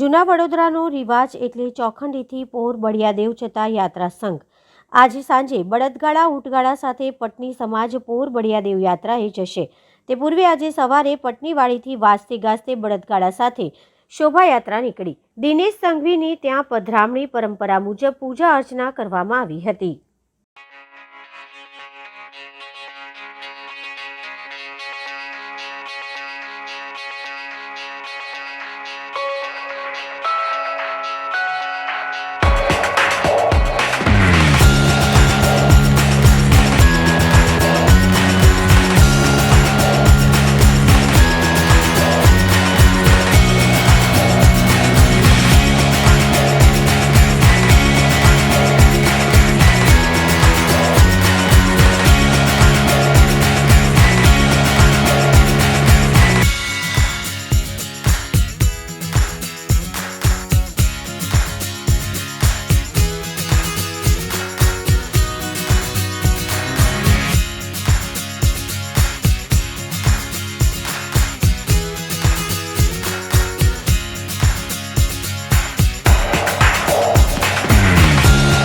જૂના વડોદરાનો રિવાજ એટલે ચોખંડીથી પોર બળિયાદેવ જતા યાત્રા સંઘ આજે સાંજે બળદગાડા ઊંટગાડા સાથે પટની સમાજ પોર બળિયાદેવ યાત્રાએ જશે। તે પૂર્વે આજે સવારે પટનીવાડીથી વાજતે ગાજતે બળદગાડા સાથે શોભાયાત્રા નીકળી। દિનેશ સંઘવીની ત્યાં પધરામણી પરંપરા મુજબ પૂજા અર્ચના કરવામાં આવી હતી।